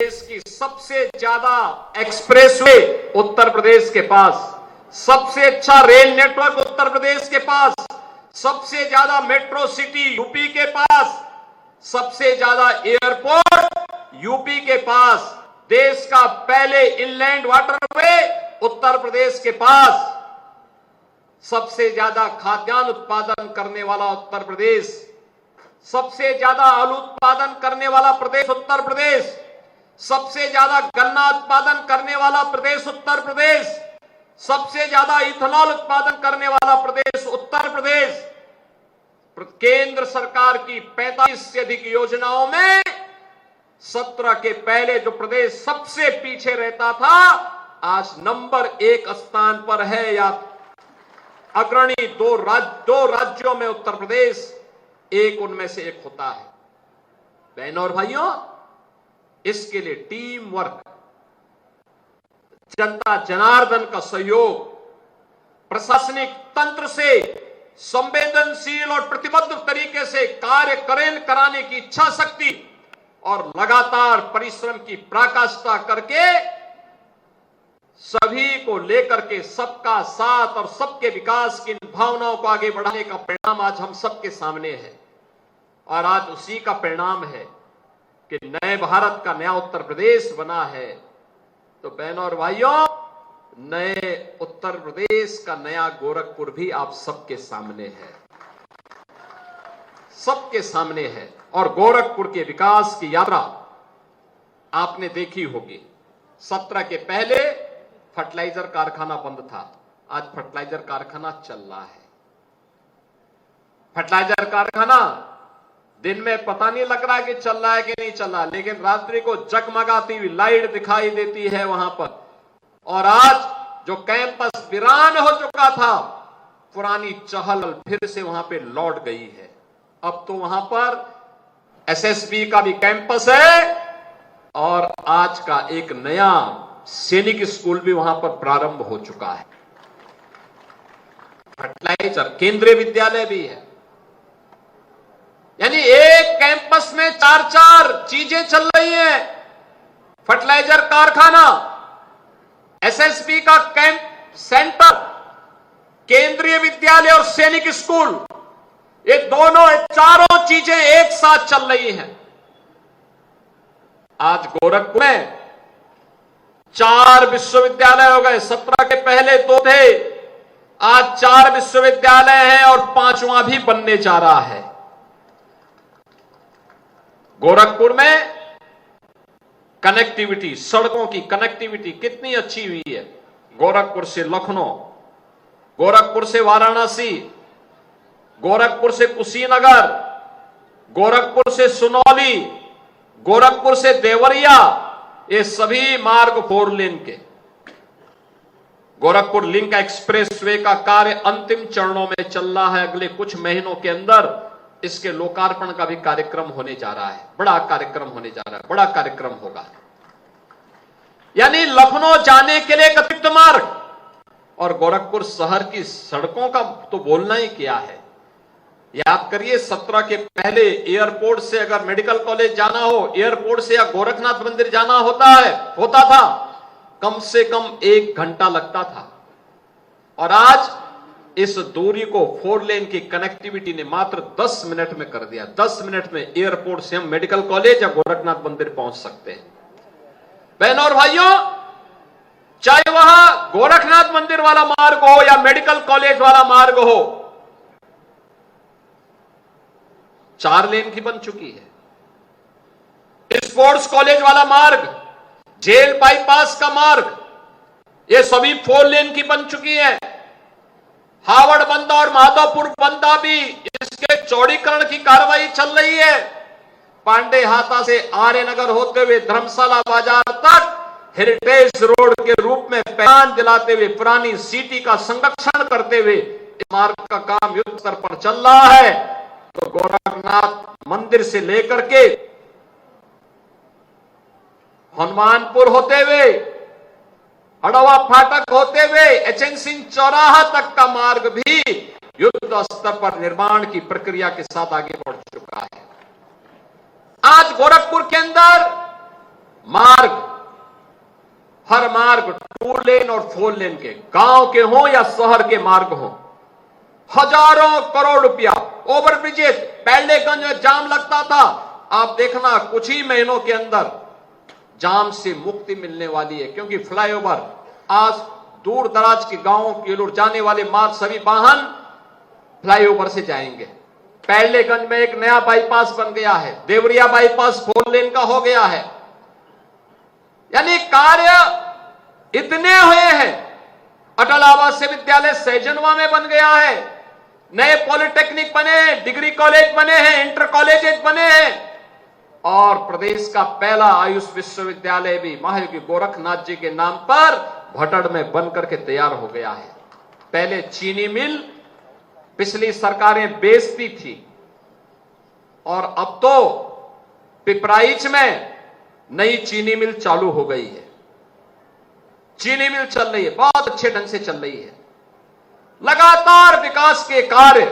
देश की सबसे ज्यादा एक्सप्रेसवे उत्तर प्रदेश के पास, सबसे अच्छा रेल नेटवर्क उत्तर प्रदेश के पास, सबसे ज्यादा मेट्रो सिटी यूपी के पास, सबसे ज्यादा एयरपोर्ट यूपी के पास, देश का पहले इनलैंड वाटरवे उत्तर प्रदेश के पास, सबसे ज्यादा खाद्यान्न उत्पादन करने वाला उत्तर प्रदेश, सबसे ज्यादा आलू उत्पादन करने वाला प्रदेश उत्तर प्रदेश, सबसे ज्यादा गन्ना उत्पादन करने वाला प्रदेश उत्तर प्रदेश, सबसे ज्यादा इथेनॉल उत्पादन करने वाला प्रदेश उत्तर प्रदेश। केंद्र सरकार की 45 से अधिक योजनाओं में 17 के पहले जो प्रदेश सबसे पीछे रहता था, आज नंबर 1 स्थान पर है, या अग्रणी दो राज्यों में उत्तर प्रदेश एक उनमें से एक होता है। बहनों और भाइयों, इसके लिए टीम वर्क, जनता जनार्दन का सहयोग, प्रशासनिक तंत्र से संवेदनशील और प्रतिबद्ध तरीके से कार्य कराने की इच्छा शक्ति और लगातार परिश्रम की पराकाष्ठा करके सभी को लेकर के सबका साथ और सबके विकास की भावनाओं को आगे बढ़ाने का परिणाम आज हम सबके सामने है। और आज उसी का परिणाम है कि नए भारत का नया उत्तर प्रदेश बना है। तो बहनों और भाइयों, नए उत्तर प्रदेश का नया गोरखपुर भी आप सबके सामने है, सबके सामने है। और गोरखपुर के विकास की यात्रा आपने देखी होगी। 17 के पहले फर्टिलाइजर कारखाना बंद था, आज फर्टिलाइजर कारखाना चल रहा है। फर्टिलाइजर कारखाना दिन में पता नहीं लग रहा कि चल रहा है कि नहीं चल रहा, लेकिन रात्रि को जगमगाती हुई लाइट दिखाई देती है वहां पर। और आज जो कैंपस वीरान हो चुका था, पुरानी चहल फिर से वहां पे लौट गई है। अब तो वहां पर एसएसबी का भी कैंपस है और आज का एक नया सैनिक स्कूल भी वहां पर प्रारंभ हो चुका है। फर्टिलाइजर केंद्रीय विद्यालय भी है। यानी एक कैंपस में 4-4 चीजें चल रही हैं। फर्टिलाइजर कारखाना, एसएसबी का कैंप सेंटर, केंद्रीय विद्यालय और सैनिक स्कूल, ये चारों चीजें एक साथ चल रही हैं। आज गोरखपुर में 4 विश्वविद्यालय हो गए। 17 के पहले 2 थे, आज 4 विश्वविद्यालय हैं और 5वां भी बनने जा रहा है। गोरखपुर में कनेक्टिविटी, सड़कों की कनेक्टिविटी कितनी अच्छी हुई है। गोरखपुर से लखनऊ, गोरखपुर से वाराणसी, गोरखपुर से कुशीनगर, गोरखपुर से सुनौली, गोरखपुर से देवरिया, ये सभी मार्ग 4 लेन के। गोरखपुर लिंक एक्सप्रेसवे का कार्य अंतिम चरणों में चल रहा है। अगले कुछ महीनों के अंदर इसके लोकार्पण का भी कार्यक्रम होने जा रहा है। बड़ा कार्यक्रम होने जा रहा है, बड़ा कार्यक्रम होगा। यानी लखनऊ जाने के लिए एक अतिरिक्त मार्ग, और गोरखपुर शहर की सड़कों का तो बोलना ही क्या है। याद करिए, 17 के पहले एयरपोर्ट से अगर मेडिकल कॉलेज जाना हो, एयरपोर्ट से या गोरखनाथ मंदिर जाना होता था, कम से कम 1 घंटा लगता था। और आज इस दूरी को 4 लेन की कनेक्टिविटी ने मात्र 10 मिनट में कर दिया। 10 मिनट में एयरपोर्ट से हम मेडिकल कॉलेज या गोरखनाथ मंदिर पहुंच सकते हैं। बहनों और भाइयों, चाहे वहां गोरखनाथ मंदिर वाला मार्ग हो या मेडिकल कॉलेज वाला मार्ग हो, 4 लेन की बन चुकी है। स्पोर्ट्स कॉलेज वाला मार्ग, जेल बाईपास का मार्ग, ये सभी 4 लेन की बन चुकी है। हावड़ बंदा और माधवपुर बंदा भी इसके चौड़ीकरण की कार्रवाई चल रही है। पांडे हाता से आर्यनगर होते हुए धर्मशाला बाजार तक हेरिटेज रोड के रूप में पहचान दिलाते हुए, पुरानी सिटी का संरक्षण करते हुए इस मार्ग का काम युद्ध स्तर पर चल रहा है। तो गोरखनाथ मंदिर से लेकर के हनुमानपुर होते हुए, हड़वा फाटक होते हुए एचएन सिंह चौराहा तक का मार्ग भी युद्ध स्तर पर निर्माण की प्रक्रिया के साथ आगे बढ़ चुका है। आज गोरखपुर के अंदर मार्ग, हर मार्ग 2 लेन और 4 लेन के, गांव के हों या शहर के मार्ग हों, हजारों करोड़ रुपया। ओवरब्रिजेज, पैलेगंज में जाम लगता था, आप देखना कुछ ही महीनों के अंदर जाम से मुक्ति मिलने वाली है, क्योंकि फ्लाईओवर आज दूर दराज के गांवों की ओर जाने वाले मार्ग सभी वाहन फ्लाईओवर से जाएंगे। पैलेगंज में एक नया बाईपास बन गया है, देवरिया बाईपास 4 लेन का हो गया है। यानी कार्य इतने हुए हैं। अटल आवासीय विद्यालय सैजनवा में बन गया है, नए पॉलिटेक्निक बने हैं, डिग्री कॉलेज बने हैं, इंटर कॉलेजेस बने हैं, और प्रदेश का पहला आयुष विश्वविद्यालय भी महायोगी गोरखनाथ जी के नाम पर भटड़ में बनकर के तैयार हो गया है। पहले चीनी मिल पिछली सरकारें बेचती थी, और अब तो पिपराइच में नई चीनी मिल चालू हो गई है। चीनी मिल चल रही है, बहुत अच्छे ढंग से चल रही है। लगातार विकास के कार्य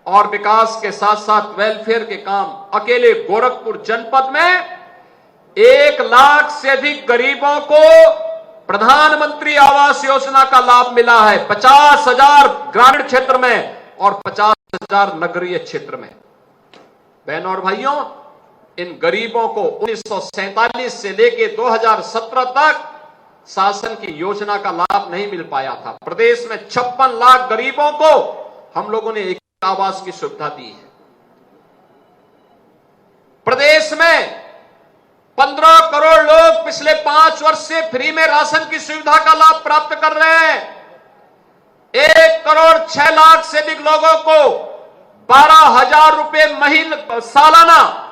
और विकास के साथ साथ वेलफेयर के काम। अकेले गोरखपुर जनपद में 1 लाख से अधिक गरीबों को प्रधानमंत्री आवास योजना का लाभ मिला है। 50,000 ग्रामीण क्षेत्र में और 50,000 नगरीय क्षेत्र में। बहनों और भाइयों, इन गरीबों को 1947 से लेकर 2017 तक शासन की योजना का लाभ नहीं मिल पाया था। प्रदेश में 56 लाख गरीबों को हम लोगों ने एक आवास की सुविधा दी है। प्रदेश में 15 करोड़ लोग पिछले 5 वर्ष से फ्री में राशन की सुविधा का लाभ प्राप्त कर रहे हैं। 1 करोड़ 6 लाख से अधिक लोगों को 12,000 रुपए सालाना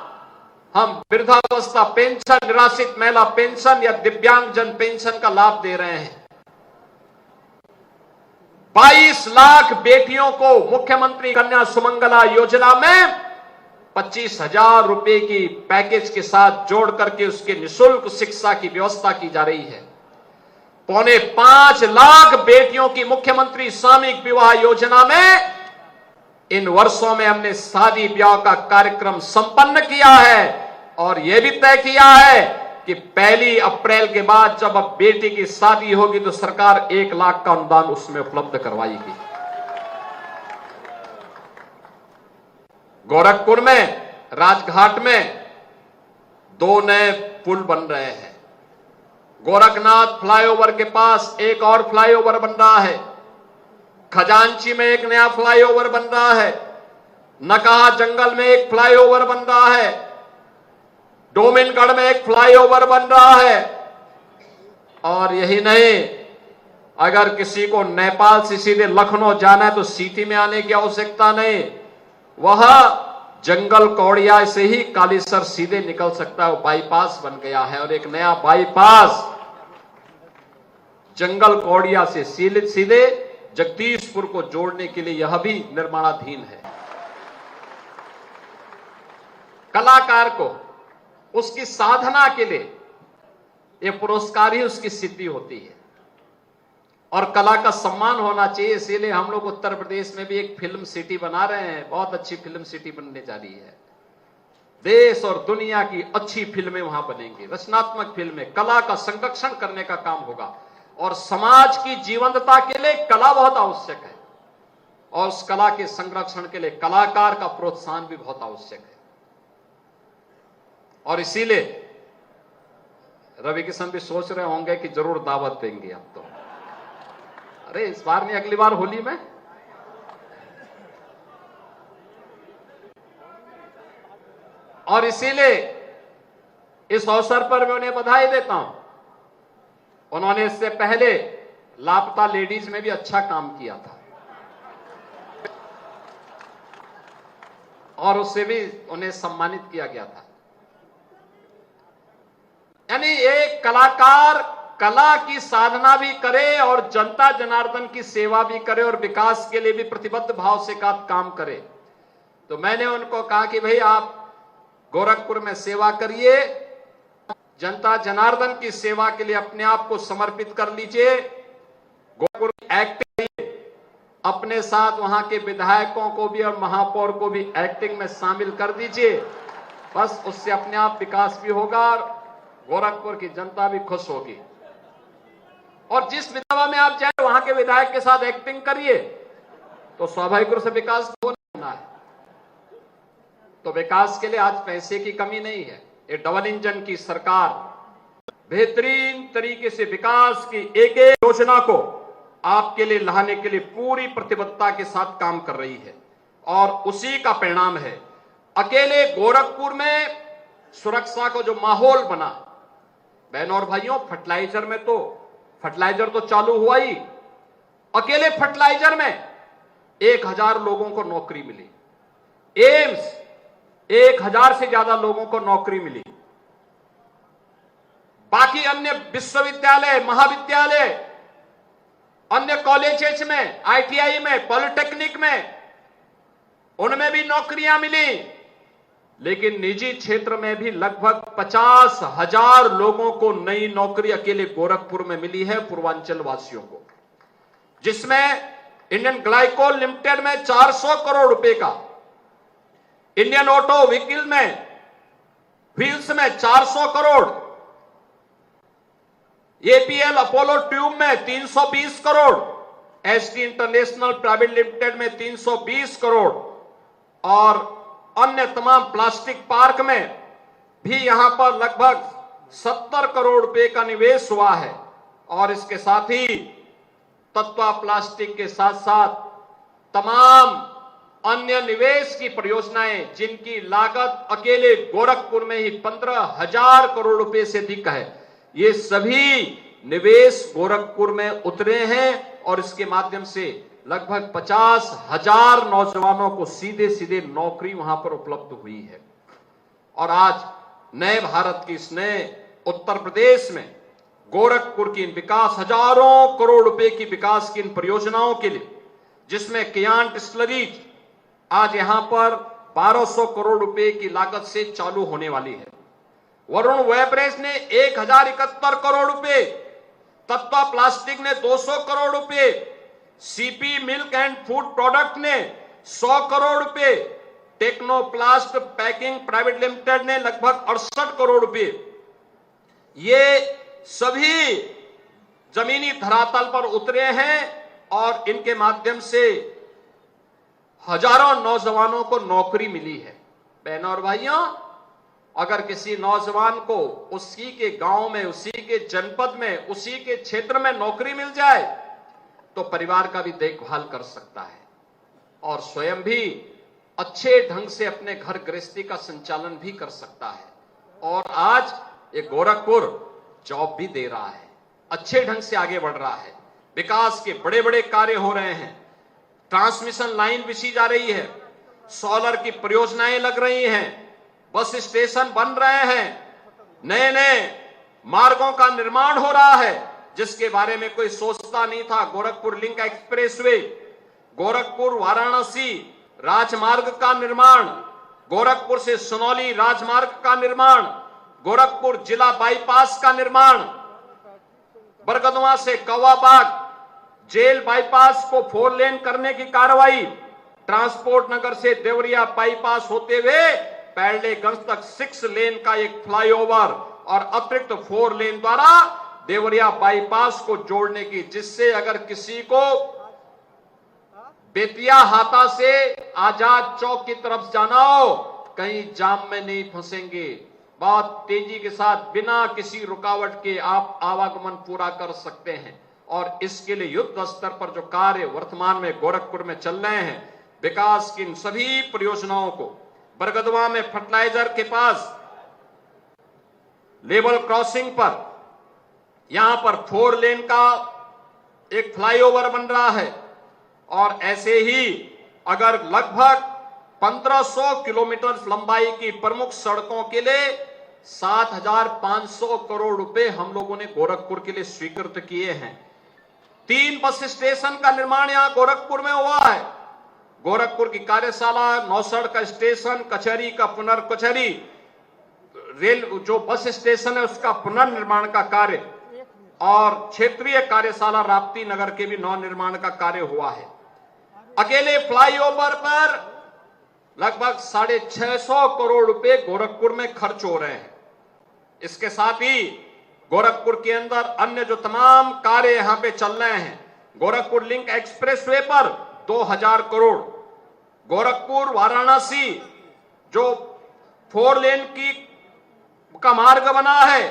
हम वृद्धावस्था पेंशन, निराश्रित महिला पेंशन या दिव्यांगजन पेंशन का लाभ दे रहे हैं। 22 लाख बेटियों को मुख्यमंत्री कन्या सुमंगला योजना में 25,000 रुपए की पैकेज के साथ जोड़ करके उसके निःशुल्क शिक्षा की व्यवस्था की जा रही है। 4.25 लाख बेटियों की मुख्यमंत्री सामूहिक विवाह योजना में इन वर्षों में हमने शादी ब्याह का कार्यक्रम संपन्न किया है, और यह भी तय किया है कि 1 अप्रैल के बाद जब अब बेटी की शादी होगी तो सरकार 1 लाख का अनुदान उसमें उपलब्ध करवाएगी। गोरखपुर में राजघाट में 2 नए पुल बन रहे हैं। गोरखनाथ फ्लाईओवर के पास एक और फ्लाईओवर बन रहा है। खजांची में एक नया फ्लाईओवर बन रहा है। नकाहा जंगल में एक फ्लाईओवर बन रहा है। डोमिनगढ़ में एक फ्लाईओवर बन रहा है। और यही नहीं, अगर किसी को नेपाल से सीधे लखनऊ जाना है तो सिटी में आने की आवश्यकता नहीं, वह जंगल कौड़िया से ही कालीसर सीधे निकल सकता है। वो बाईपास बन गया है, और एक नया बाईपास जंगल कौड़िया से सीधे जगदीशपुर को जोड़ने के लिए यह भी निर्माणाधीन है। कलाकार को उसकी साधना के लिए यह पुरस्कार ही उसकी सिद्धि होती है, और कला का सम्मान होना चाहिए। इसीलिए हम लोग उत्तर प्रदेश में भी एक फिल्म सिटी बना रहे हैं। बहुत अच्छी फिल्म सिटी बनने जा रही है। देश और दुनिया की अच्छी फिल्में वहां बनेंगी, रचनात्मक फिल्में। कला का संरक्षण करने का काम होगा, और समाज की जीवंतता के लिए कला बहुत आवश्यक है, और उस कला के संरक्षण के लिए कलाकार का प्रोत्साहन भी बहुत आवश्यक है। और इसीलिए रवि किशन भी सोच रहे होंगे कि जरूर दावत देंगे अब तो। अरे इस बार नहीं, अगली बार होली में। और इसीलिए इस अवसर पर मैं उन्हें बधाई देता हूं। उन्होंने इससे पहले लापता लेडीज में भी अच्छा काम किया था, और उससे भी उन्हें सम्मानित किया गया था। यानी एक कलाकार कला की साधना भी करे और जनता जनार्दन की सेवा भी करे और विकास के लिए भी प्रतिबद्ध भाव से काम करे। तो मैंने उनको कहा कि भाई आप गोरखपुर में सेवा करिए, जनता जनार्दन की सेवा के लिए अपने आप को समर्पित कर लीजिए। गोरखपुर एक्टिंग करिए, अपने साथ वहां के विधायकों को भी और महापौर को भी एक्टिंग में शामिल कर दीजिए। बस उससे अपने आप विकास भी होगा और गोरखपुर की जनता भी खुश होगी। और जिस विधानसभा में आप जाए वहां के विधायक के साथ एक्टिंग करिए तो स्वाभाविक रूप से विकास होना है। तो विकास के लिए आज पैसे की कमी नहीं है। ये डबल इंजन की सरकार बेहतरीन तरीके से विकास की एक एक योजना को आपके लिए लाने के लिए पूरी प्रतिबद्धता के साथ काम कर रही है और उसी का परिणाम है। अकेले गोरखपुर में सुरक्षा को जो माहौल बना, बहनों और भाइयों, फर्टिलाइजर तो चालू हुआ ही। अकेले फर्टिलाइजर में 1000 लोगों को नौकरी मिली। एम्स 1000 से ज्यादा लोगों को नौकरी मिली। बाकी अन्य विश्वविद्यालय, महाविद्यालय, अन्य कॉलेजेस में, आईटीआई में, पॉलिटेक्निक में, उनमें भी नौकरियां मिली। लेकिन निजी क्षेत्र में भी लगभग 50,000 लोगों को नई नौकरी अकेले गोरखपुर में मिली है, पूर्वांचल वासियों को, जिसमें इंडियन ग्लाइकोल लिमिटेड में 400 करोड़ रुपए का, इंडियन ऑटो व्हीकल में, व्हील्स में 400 करोड़, एपीएल अपोलो ट्यूब में 320 crore, ST international private limited में 320 करोड़ और अन्य तमाम प्लास्टिक पार्क में भी यहां पर लगभग 70 करोड़ रुपए का निवेश हुआ है। और इसके साथ ही तत्वा प्लास्टिक के साथ साथ तमाम अन्य निवेश की परियोजनाएं जिनकी लागत अकेले गोरखपुर में ही 15,000 करोड़ रुपए से अधिक है, ये सभी निवेश गोरखपुर में उतरे हैं और इसके माध्यम से लगभग 50,000 नौजवानों को सीधे सीधे नौकरी वहां पर उपलब्ध हुई है। और आज नए भारत की इस नए उत्तर प्रदेश में गोरखपुर की इन विकास, हजारों करोड़ रुपए की विकास की इन परियोजनाओं के लिए, जिसमें कियान डिस्टिलरीज आज यहां पर 1200 करोड़ रुपए की लागत से चालू होने वाली है। वरुण वेबरेज ने 1071 करोड़ रुपए, तत्वा प्लास्टिक ने 200 करोड़ रुपए, CP milk and food product ने 100 करोड़ रुपए, टेक्नोप्लास्ट पैकिंग प्राइवेट लिमिटेड ने लगभग 68 करोड़ रुपए। ये सभी जमीनी धरातल पर उतरे हैं और इनके माध्यम से हजारों नौजवानों को नौकरी मिली है। बहनों और भाइयों, अगर किसी नौजवान को उसी के गांव में, उसी के जनपद में, उसी के क्षेत्र में नौकरी मिल जाए तो परिवार का भी देखभाल कर सकता है और स्वयं भी अच्छे ढंग से अपने घर गृहस्थी का संचालन भी कर सकता है। और आज ये गोरखपुर जॉब भी दे रहा है, अच्छे ढंग से आगे बढ़ रहा है, विकास के बड़े बड़े कार्य हो रहे हैं, ट्रांसमिशन लाइन बिछी जा रही है, सोलर की परियोजनाएं लग रही हैं, बस स्टेशन बन रहे हैं, नए नए मार्गों का निर्माण हो रहा है जिसके बारे में कोई सोचता नहीं था। गोरखपुर लिंक एक्सप्रेसवे, गोरखपुर वाराणसी राजमार्ग का निर्माण, गोरखपुर से सुनौली राजमार्ग का निर्माण, गोरखपुर जिला बाईपास का निर्माण, बरगदवा से कौवाबाग जेल बाईपास को 4 लेन करने की कार्रवाई, ट्रांसपोर्ट नगर से देवरिया बाईपास होते हुए पैरलेगंज तक 6 लेन का एक फ्लाईओवर और अतिरिक्त 4 लेन द्वारा देवरिया बाईपास को जोड़ने की, जिससे अगर किसी को बेतिया हाता से आजाद चौक की तरफ जाना हो, कहीं जाम में नहीं फंसेंगे, बहुत तेजी के साथ बिना किसी रुकावट के आप आवागमन पूरा कर सकते हैं। और इसके लिए युद्ध स्तर पर जो कार्य वर्तमान में गोरखपुर में चल रहे हैं, विकास की इन सभी परियोजनाओं को, बरगदवा में फर्टिलाइजर के पास लेवल क्रॉसिंग पर यहां पर 4 लेन का एक फ्लाईओवर बन रहा है और ऐसे ही अगर लगभग 1500 किलोमीटर लंबाई की प्रमुख सड़कों के लिए 7,500 करोड़ रुपए हम लोगों ने गोरखपुर के लिए स्वीकृत किए हैं। 3 बस स्टेशन का निर्माण यहां गोरखपुर में हुआ है। गोरखपुर की कार्यशाला, नौसड़ का स्टेशन, कचहरी का कचहरी रेल जो बस स्टेशन है उसका पुनर्निर्माण का कार्य और क्षेत्रीय कार्यशाला राप्ती नगर के भी नवनिर्माण का कार्य हुआ है। अकेले फ्लाईओवर पर लगभग 650 करोड़ रुपए गोरखपुर में खर्च हो रहे हैं। इसके साथ ही गोरखपुर के अंदर अन्य जो तमाम कार्य यहां पे चल रहे हैं, गोरखपुर लिंक एक्सप्रेसवे पर 2000 करोड़, गोरखपुर वाराणसी जो 4 लेन का मार्ग बना है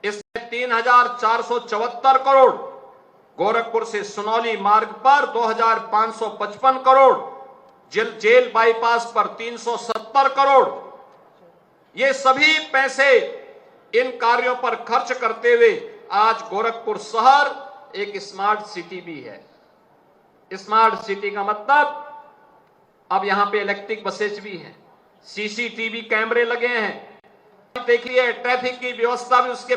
इसमें 3474 करोड़, गोरखपुर से सुनौली मार्ग पर 2555 करोड़, जेल बाईपास पर 370 करोड़, ये सभी पैसे इन कार्यों पर खर्च करते हुए आज गोरखपुर शहर एक स्मार्ट सिटी भी है। स्मार्ट सिटी का मतलब अब यहां पे इलेक्ट्रिक बसेज भी हैं, सीसीटीवी कैमरे लगे हैं, देखिए ट्रैफिक की व्यवस्था भी उसके,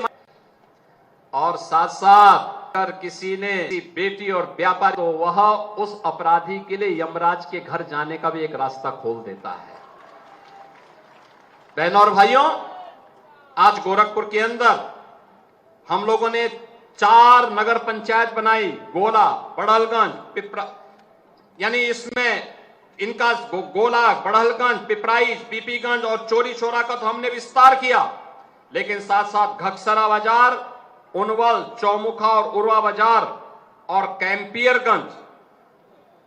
और साथ साथ अगर किसी ने बेटी और व्यापारी तो वह उस अपराधी के लिए यमराज के घर जाने का भी एक रास्ता खोल देता है। बहनों और भाइयों, आज गोरखपुर के अंदर हम लोगों ने 4 नगर पंचायत बनाई, गोला, बड़हलगंज, पिपरा, यानी इसमें इनका गोला, बड़हलगंज, पिपराइच, पीपीगंज और चोरी चौरा का तो हमने विस्तार किया, लेकिन साथ साथ घकसरा बाजार, उनवल, चौमुखा और उर्वा बाजार और कैंपियरगंज,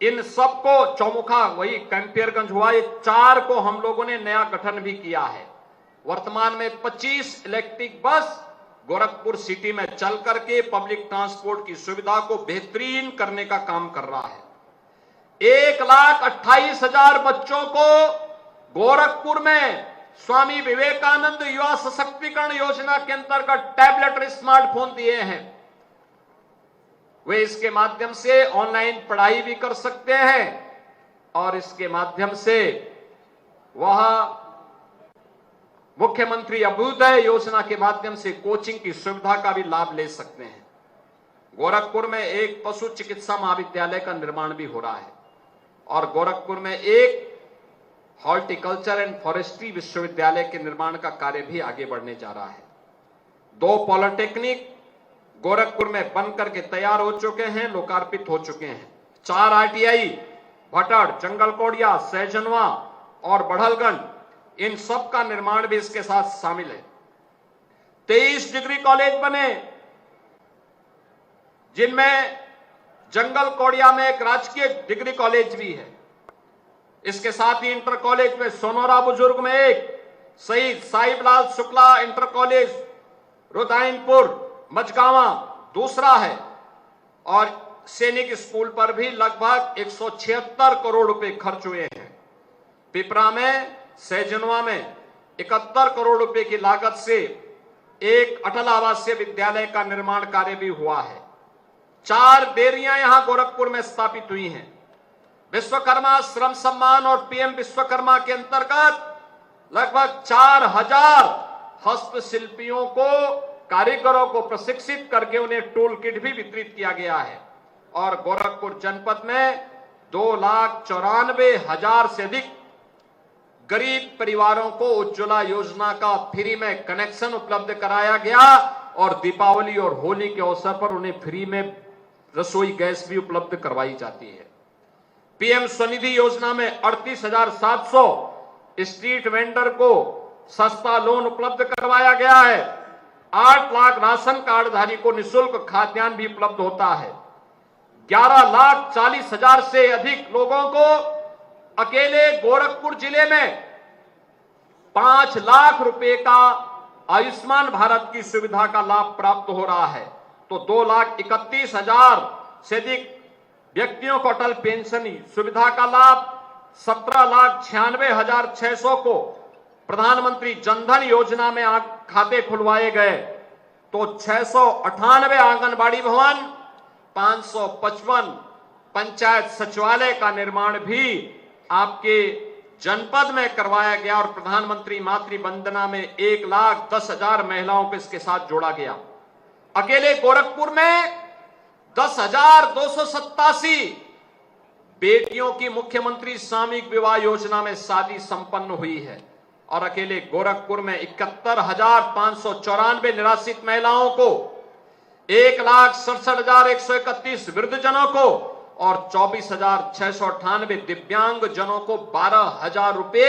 इन सबको, चौमुखा वही कैंपियरगंज हुआ, ये 4 को हम लोगों ने नया गठन भी किया है। वर्तमान में 25 इलेक्ट्रिक बस गोरखपुर सिटी में चल करके पब्लिक ट्रांसपोर्ट की सुविधा को बेहतरीन करने का काम कर रहा है। 1,28,000 बच्चों को गोरखपुर में स्वामी विवेकानंद युवा सशक्तिकरण योजना के अंतर्गत टैबलेट और स्मार्टफोन दिए हैं। वे इसके माध्यम से ऑनलाइन पढ़ाई भी कर सकते हैं और इसके माध्यम से वह मुख्यमंत्री अभ्युदय योजना के माध्यम से कोचिंग की सुविधा का भी लाभ ले सकते हैं। गोरखपुर में एक पशु चिकित्सा महाविद्यालय का निर्माण भी हो रहा है और गोरखपुर में एक हॉर्टिकल्चर एंड फॉरेस्ट्री विश्वविद्यालय के निर्माण का कार्य भी आगे बढ़ने जा रहा है। 2 पॉलिटेक्निक गोरखपुर में बनकर के तैयार हो चुके हैं, लोकार्पित हो चुके हैं। 4 आईटीआई भटड़, जंगलकोडिया, सैजनवा और बढ़लगंज, इन सब का निर्माण भी इसके साथ शामिल है। 23 डिग्री कॉलेज बने, जिनमें जंगलकोडिया में एक राजकीय डिग्री कॉलेज भी है। इसके साथ ही इंटर कॉलेज में सोनोरा बुजुर्ग में एक, शहीद साहिबलाल शुक्ला इंटर कॉलेज रुदायनपुर मचगावा दूसरा है, और सैनिक स्कूल पर भी लगभग 176 करोड़ रुपए खर्च हुए हैं। पिपरा में, सैजनवा में 71 करोड़ रुपए की लागत से एक अटल आवासीय विद्यालय का निर्माण कार्य भी हुआ है। 4 डेयरियां यहां गोरखपुर में स्थापित हुई हैं। विश्वकर्मा श्रम सम्मान और पीएम विश्वकर्मा के अंतर्गत लगभग 4000 हस्तशिल्पियों को, कारीगरों को प्रशिक्षित करके उन्हें टूल किट भी वितरित किया गया है। और गोरखपुर जनपद में 2,94,000 से अधिक गरीब परिवारों को उज्ज्वला योजना का फ्री में कनेक्शन उपलब्ध कराया गया और दीपावली और होली के अवसर पर उन्हें फ्री में रसोई गैस भी उपलब्ध करवाई जाती है। पीएम स्वनिधि योजना में 38,700 स्ट्रीट वेंडर को सस्ता लोन उपलब्ध करवाया गया है। 8 लाख राशन कार्डधारी को निःशुल्क खाद्यान्न भी उपलब्ध होता है। 11,40,000 से अधिक लोगों को अकेले गोरखपुर जिले में 5 लाख रुपए का आयुष्मान भारत की सुविधा का लाभ प्राप्त हो रहा है। तो 2,31,000 से अधिक व्यक्तियों को अटल पेंशन सुविधा का लाभ, 17,96,600 को प्रधानमंत्री जनधन योजना में खाते खुलवाए गए। तो 698 आंगनबाड़ी भवन, 555 पंचायत सचिवालय का निर्माण भी आपके जनपद में करवाया गया और प्रधानमंत्री मातृ वंदना में 1,10,000 महिलाओं को इसके साथ जोड़ा गया। अकेले गोरखपुर में 10,287 बेटियों की मुख्यमंत्री सामूहिक विवाह योजना में शादी संपन्न हुई है और अकेले गोरखपुर में 71,594 निराश्रित महिलाओं को, 1,67,131 वृद्धजनों को और 24,698 दिव्यांग जनों को 12,000 रुपए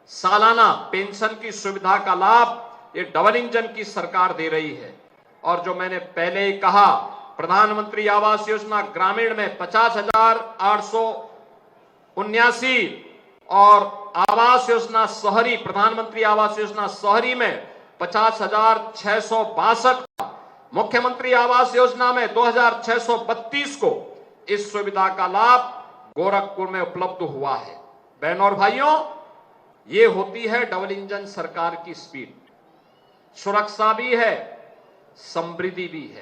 सालाना पेंशन की सुविधा का लाभ ये डबल इंजन की सरकार दे रही है। और जो मैंने पहले ही कहा, प्रधानमंत्री आवास योजना ग्रामीण में 50,879 और आवास योजना शहरी, प्रधानमंत्री आवास योजना शहरी में 50,662, मुख्यमंत्री आवास योजना में 2,632 को इस सुविधा का लाभ गोरखपुर में उपलब्ध हुआ है। बहनों और भाइयों, ये होती है डबल इंजन सरकार की स्पीड। सुरक्षा भी है, समृद्धि भी है।